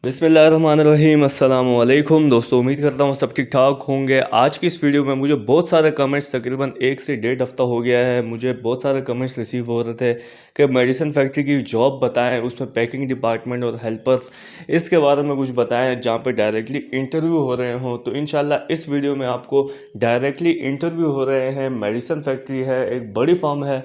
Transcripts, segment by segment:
बिस्मिल्लाहिर्रहमानिर्रहीम अस्सलाम वालेकुम दोस्तों, उम्मीद करता हूँ सब ठीक ठाक होंगे। आज की इस वीडियो में मुझे बहुत सारे कमेंट्स, तकरीबन 1 से 1.5 हफ्ता हो गया है, मुझे बहुत सारे कमेंट्स रिसीव हो रहे थे कि मेडिसिन फैक्ट्री की जॉब बताएं, उसमें पैकिंग डिपार्टमेंट और हेल्पर्स, इसके बारे में कुछ बताएं जहाँ पे डायरेक्टली इंटरव्यू हो रहे हों। तो इंशाल्लाह इस वीडियो में आपको डायरेक्टली इंटरव्यू हो रहे हैं। मेडिसिन फैक्ट्री है, एक बड़ी फर्म है,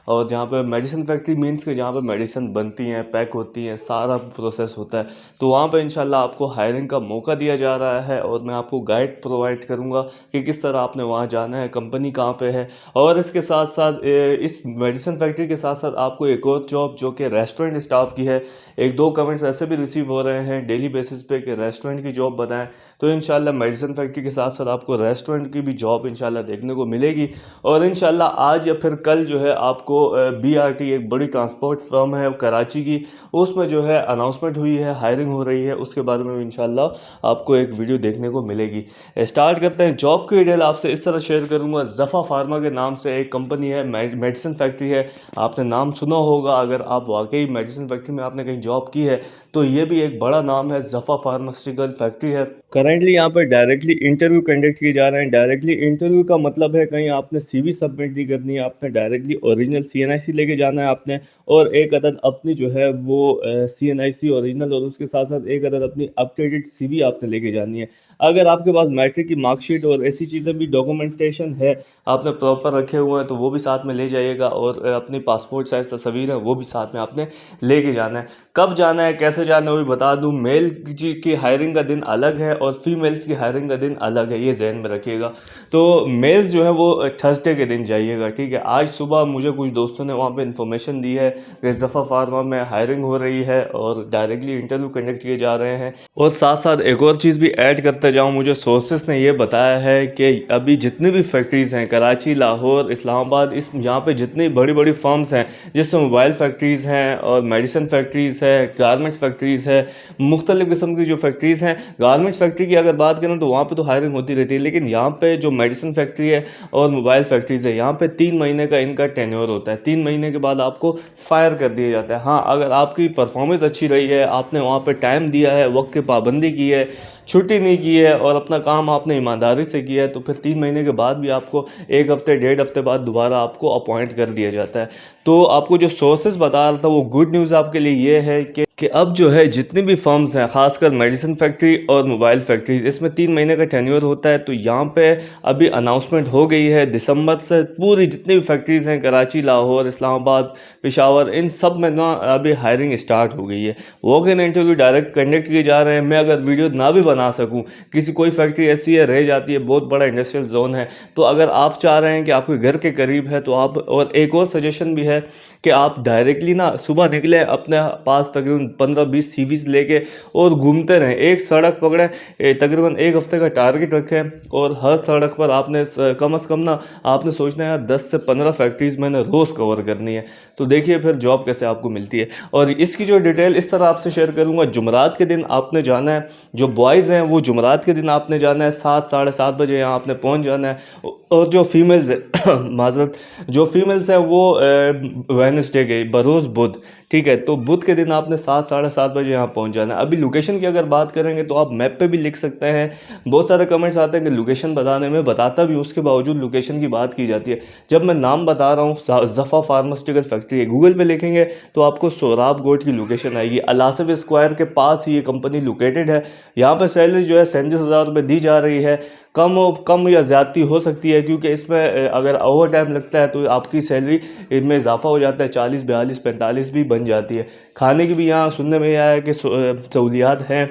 और जहाँ पे मेडिसिन फैक्ट्री मीन्स के जहाँ पे मेडिसिन बनती हैं, पैक होती हैं, सारा प्रोसेस होता है। तो वहाँ पे इंशाल्लाह आपको हायरिंग का मौका दिया जा रहा है, और मैं आपको गाइड प्रोवाइड करूँगा कि किस तरह आपने वहाँ जाना है, कंपनी कहाँ पे है। और इसके साथ साथ इस मेडिसिन फैक्ट्री के साथ साथ आपको एक और जॉब जो कि रेस्टोरेंट स्टाफ की है, 1-2 कमेंट्स ऐसे भी रिसीव हो रहे हैं डेली बेसिस पे कि रेस्टोरेंट की जॉब बताएं। तो इंशाल्लाह मेडिसिन फैक्ट्री के साथ साथ आपको रेस्टोरेंट की भी जॉब इंशाल्लाह देखने को मिलेगी। और इंशाल्लाह आज या फिर कल जो है आपको BRT, एक बड़ी ट्रांसपोर्ट फर्म है कराची की, उसमें जो है अनाउंसमेंट हुई है, हायरिंग हो रही है, उसके बारे में इंशाल्लाह आपको एक वीडियो देखने को मिलेगी। स्टार्ट करते हैं। जॉब की डिटेल आपसे इस तरह शेयर करूंगा। जफ़ा फार्मा के नाम से एक कंपनी है, मेडिसिन फैक्ट्री है, आपने नाम सुना होगा। अगर आप वाकई मेडिसिन फैक्ट्री में आपने कहीं जॉब की है तो ये भी एक बड़ा नाम है, जफ़ा फार्मास्यूटिकल फैक्ट्री है। करेंटली यहाँ पर डायरेक्टली इंटरव्यू कंडक्ट किए जा रहे हैं। डायरेक्टली इंटरव्यू का मतलब है कहीं आपने CV सबमिट नहीं करनी है, आपने डायरेक्टली ओरिजिनल CNIC लेके जाना है आपने, और एक अदद अपनी जो है वो CNIC ओरिजिनल, और उसके साथ साथ एक अदद अपनी अपडेटेड CV आपने लेके जानी है। अगर आपके पास मैट्रिक की मार्कशीट और ऐसी चीज़ें भी डॉक्यूमेंटेशन है, आपने प्रॉपर रखे हुए हैं, तो वो भी साथ में ले जाइएगा। और अपनी पासपोर्ट साइज़ तस्वीर है वो भी साथ में आपने लेके जाना है। कब जाना है, कैसे जाना है, वो भी बता दूं। मेल की हायरिंग का दिन अलग है और फीमेल्स की हायरिंग का दिन अलग है, ये जहन में रखिएगा। तो मेल्स जो है वो थर्सडे के दिन जाइएगा, ठीक है। आज सुबह मुझे कुछ दोस्तों ने वहाँ पे इन्फॉर्मेशन दी है कि जफ़ा फार्मा में हायरिंग हो रही है और डायरेक्टली इंटरव्यू कंडक्ट किए जा रहे हैं। और साथ साथ एक और चीज़ भी ऐड करते जाऊँ, मुझे सोर्सेस ने ये बताया है कि अभी जितनी भी फैक्ट्रीज़ हैं, कराची, लाहौर, इस्लामाबाद, इस यहाँ पे जितनी बड़ी बड़ी फर्म्स हैं, जिसमें मोबाइल फैक्ट्रीज़ हैं और मेडिसिन फैक्ट्रीज़ है, गारमेंट्स फैक्ट्रीज़ है, मुख्तलिफ़ किस्म की जो फैक्ट्रीज़ हैं। गारमेंट्स फैक्ट्री की अगर बात करें तो वहाँ पे तो हायरिंग होती रहती है, लेकिन यहाँ पे जो मेडिसिन फैक्ट्री है और मोबाइल फैक्ट्रीज़ है, यहाँ पे 3 महीने का इनका टेन्योर होता है। 3 महीने के बाद आपको फायर कर दिया जाता है। हाँ, अगर आपकी परफॉर्मेंस अच्छी रही है, आपने वहाँ पे टाइम दिया है, वक्त की पाबंदी की है, छुट्टी नहीं की है, और अपना काम आपने ईमानदारी से किया है, तो फिर 3 महीने के बाद भी आपको 1 हफ्ते 1.5 हफ्ते बाद दोबारा आपको अपॉइंट कर दिया जाता है। तो आपको जो सोर्सेज बता रहा था, वो गुड न्यूज़ आपके लिए ये है कि अब जो है जितनी भी फर्म्स हैं, खासकर मेडिसिन फैक्ट्री और मोबाइल फैक्ट्री, इसमें 3 महीने का टेन्योर होता है। तो यहाँ पे अभी अनाउंसमेंट हो गई है, दिसंबर से पूरी जितनी भी फैक्ट्रीज़ हैं, कराची, लाहौर, इस्लामाबाद, पेशावर, इन सब में ना अभी हायरिंग स्टार्ट हो गई है। Walk in interview direct conduct किए जा रहे हैं। मैं अगर वीडियो ना भी बना सकूँ, किसी कोई फैक्ट्री ऐसी है रह जाती है, बहुत बड़ा इंडस्ट्रियल जोन है, तो अगर आप चाह रहे हैं कि आपके घर के करीब है तो आप, और एक और सजेशन भी है कि आप डायरेक्टली ना सुबह निकले, अपने पास तकरीबन 15-20 CVs लेके और घूमते रहें। एक सड़क पकड़ें, तकरीबन 1 हफ्ते का टारगेट रखें, और हर सड़क पर आपने कम से कम ना आपने सोचना है यार 10 से 15 फैक्ट्रीज़ मैंने रोज़ कवर करनी है। तो देखिए फिर जॉब कैसे आपको मिलती है। और इसकी जो डिटेल इस तरह आपसे शेयर करूँगा। जुमरात के दिन आपने जाना है, जो बॉयज़ हैं वो जुमरात के दिन आपने जाना है, 7 साढ़े 7 बजे यहाँ आपने पहुँच जाना है। और जो फीमेल्स है माजरत, जो फीमेल्स हैं वो वेडनेसडे के बरोज़ बुध, ठीक है। तो बुध के दिन आपने 7 साढ़े 7 बजे यहाँ पहुँच जाना है। अभी लोकेशन की अगर बात करेंगे तो आप मैप पे भी लिख सकते हैं। बहुत सारे कमेंट्स आते हैं कि लोकेशन बताने में, बताता भी, उसके बावजूद लोकेशन की बात की जाती है। जब मैं नाम बता रहा हूँ, जफ़ा फार्मास्यूटिकल फैक्ट्री है, गूगल पे लिखेंगे तो आपको सोराब गोट की लोकेशन आएगी। अलासिफ स्क्वायर के पास ही ये कंपनी लोकेटेड है। यहाँ पर सैलरी जो है 37,000 रुपये दी जा रही है। कम या ज़्यादती हो सकती है, क्योंकि इसमें अगर ओवर टाइम लगता है तो आपकी सैलरी में इजाफा हो जाता है, 40, 42, 45 भी बन जाती है। खाने की भी यहाँ सुनने में आया है कि सहूलियात हैं।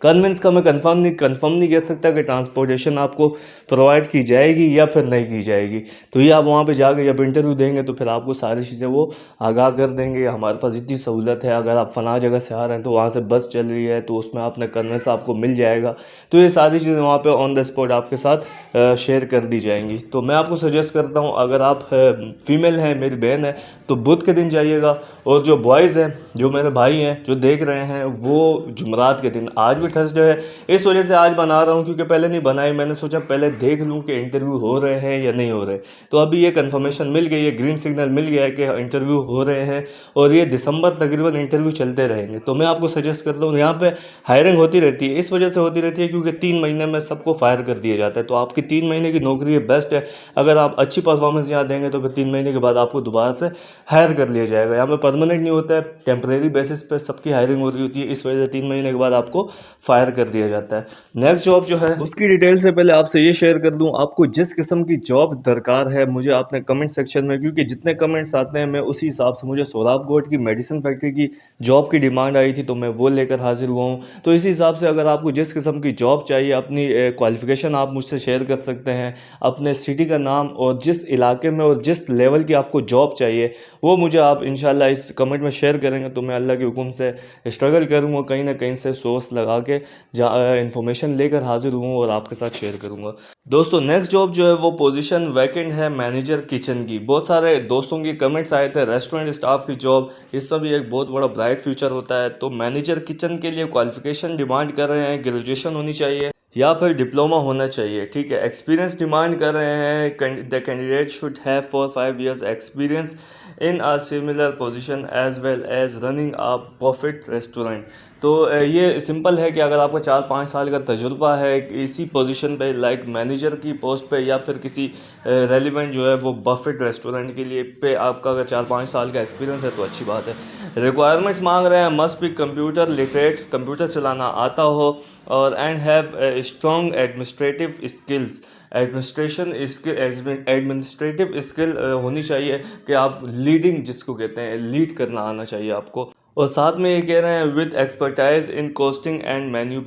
कन्वेंस का मैं कंफर्म नहीं कह सकता कि ट्रांसपोर्टेशन आपको प्रोवाइड की जाएगी या फिर नहीं की जाएगी। तो ये आप वहाँ पे जाकर जब इंटरव्यू देंगे तो फिर आपको सारी चीज़ें वो आगाह कर देंगे। हमारे पास इतनी सहूलत है, अगर आप फलां जगह से आ रहे हैं तो वहाँ से बस चल रही है, तो उसमें आपने कन्वेंस आपको मिल जाएगा। तो ये सारी चीज़ें वहाँ पर ऑन द स्पॉट आपके साथ शेयर कर दी जाएंगी। तो मैं आपको सजेस्ट करता हूँ, अगर आप फीमेल हैं, मेरी बहन है, तो बुध के दिन जाइएगा। और जो बॉयज़ हैं, जो मेरे भाई हैं जो देख रहे हैं, वो जुमरात के दिन, आज भी थर्सडे है, इस वजह से आज बना रहा हूँ क्योंकि पहले नहीं बनाई। मैंने सोचा पहले देख लूँ कि इंटरव्यू हो रहे हैं या नहीं हो रहे। तो अभी ये कंफर्मेशन मिल गई है, ग्रीन सिग्नल मिल गया है कि इंटरव्यू हो रहे हैं और ये दिसंबर तकरीबन इंटरव्यू चलते रहेंगे। तो मैं आपको सजेस्ट करता हूँ, यहाँ पे हायरिंग होती रहती है, इस वजह से होती रहती है क्योंकि 3 महीने में सबको फायर कर दिया जाता है। तो आपकी 3 महीने की नौकरी बेस्ट है। अगर आप अच्छी परफॉर्मेंस यहाँ देंगे तो फिर 3 महीने के बाद आपको दोबारा से हायर कर लिया जाएगा। यहाँ पे परमानेंट नहीं होता है, टेम्परेरी बेसिस पे सबकी हायरिंग हो रही होती है, इस वजह से 3 महीने के बाद आपको फायर कर दिया जाता है। नेक्स्ट जॉब जो है उसकी डिटेल से पहले आपसे ये शेयर कर दूं, आपको जिस किस्म की जॉब दरकार है मुझे आपने कमेंट सेक्शन में, क्योंकि जितने कमेंट्स आते हैं मैं उसी हिसाब से, मुझे सोलाब गोट की मेडिसिन फैक्ट्री की जॉब की डिमांड आई थी तो मैं वो लेकर हाजिर हुआ हूँ। तो इसी हिसाब से अगर आपको जिस किस्म की जॉब चाहिए, अपनी क्वालिफिकेशन आप मुझसे शेयर कर सकते हैं, अपने सिटी का नाम और जिस इलाके में और जिस लेवल की आपको जॉब चाहिए वो मुझे आप इंशाल्लाह इस कमेंट में शेयर करेंगे तो मैं अल्लाह के हुक्म से स्ट्रगल करूँगा, कहीं ना कहीं से सोर्स लगा के इन्फॉर्मेशन लेकर हाजिर हूँ और आपके साथ शेयर करूँगा। दोस्तों नेक्स्ट जॉब जो है वो पोजीशन वैकेंट है मैनेजर किचन की। बहुत सारे दोस्तों की कमेंट्स आए थे, रेस्टोरेंट स्टाफ की जॉब, इसमें भी एक बहुत बड़ा ब्राइट फ्यूचर होता है। तो मैनेजर किचन के लिए क्वालिफिकेशन डिमांड कर रहे हैं, ग्रेजुएशन होनी चाहिए या फिर डिप्लोमा होना चाहिए, ठीक है। एक्सपीरियंस डिमांड कर रहे हैं, the candidate should have 4-5 years experience in a similar position as well as running a perfect restaurant. तो ये सिंपल है कि अगर आपका 4-5 साल का तजुर्बा है इसी पोजीशन पे, लाइक मैनेजर की पोस्ट पे या फिर किसी रेलिवेंट जो है वो बफेट रेस्टोरेंट के लिए पे आपका अगर 4-5 साल का एक्सपीरियंस है तो अच्छी बात है। रिक्वायरमेंट्स मांग रहे हैं, must be computer literate, computer चलाना आता हो और and have strong administrative skills, administrative skill होनी चाहिए कि आप लीडिंग जिसको कहते हैं लीड करना आना चाहिए आपको। और साथ में ये कह रहे हैं with expertise in costing and menu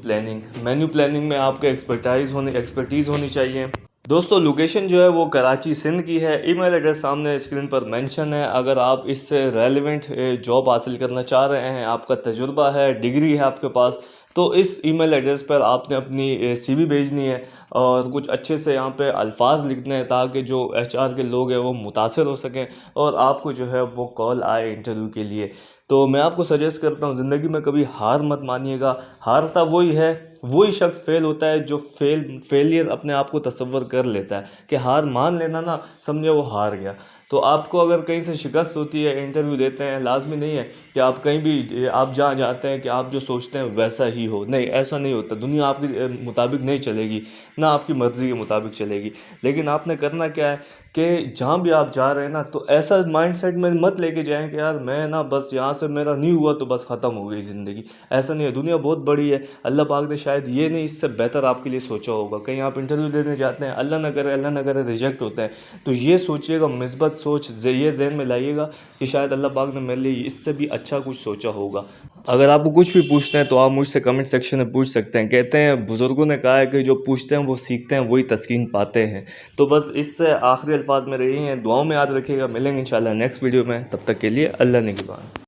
planning में आपके एक्सपर्टीज़ होनी चाहिए। दोस्तों लोकेशन जो है वो कराची सिंध की है। ईमेल एड्रेस सामने स्क्रीन पर मेंशन है। अगर आप इससे रेलिवेंट जॉब हासिल करना चाह रहे हैं, आपका तजुर्बा है, डिग्री है आपके पास, तो इस ईमेल एड्रेस पर आपने अपनी सीवी भेजनी है और कुछ अच्छे से यहाँ पे अल्फाज लिखने हैं ताकि जो एचआर के लोग हैं वो मुतासिर हो सकें और आपको जो है वो कॉल आए इंटरव्यू के लिए। तो मैं आपको सजेस्ट करता हूँ ज़िंदगी में कभी हार मत मानिएगा। हारता वही शख्स फेल होता है जो फेलियर अपने आप को तसव्वुर कर लेता है कि हार मान लेना ना, समझे वो हार गया। तो आपको अगर कहीं से शिकस्त होती है, इंटरव्यू देते हैं, लाजमी नहीं है कि आप कहीं भी आप जहाँ जाते हैं कि आप जो सोचते हैं वैसा ही हो, नहीं ऐसा नहीं होता। दुनिया आपके मुताबिक नहीं चलेगी, ना आपकी मर्ज़ी के मुताबिक चलेगी। लेकिन आपने करना क्या है कि जहाँ भी आप जा रहे हैं ना तो ऐसा माइंडसेट में मत लेके जाएं कि यार मैं ना बस यहाँ से मेरा नहीं हुआ तो बस ख़त्म हो गई ज़िंदगी। ऐसा नहीं है, दुनिया बहुत बड़ी है। अल्लाह पाक ने शायद ये नहीं इससे बेहतर आपके लिए सोचा होगा। कहीं आप इंटरव्यू देने जाते हैं, अल्लाह ना करे रिजेक्ट होते हैं, तो ये सोचिएगा, मिस्बत सोच ये जहन में लाइएगा कि शायद अल्लाह पाक ने मेरे लिए इससे भी अच्छा कुछ सोचा होगा। अगर आपको कुछ भी पूछते हैं तो आप मुझसे कमेंट सेक्शन में पूछ सकते हैं। कहते हैं बुज़ुर्गों ने कहा है कि जो पूछते हैं वो सीखते हैं, वही तस्कीन पाते हैं। तो बस इससे आखिरी अल्फाज में रही हैं, दुआओं में याद रखिएगा। मिलेंगे इंशाल्लाह नेक्स्ट वीडियो में, तब तक के लिए अल्लाह निगहबान।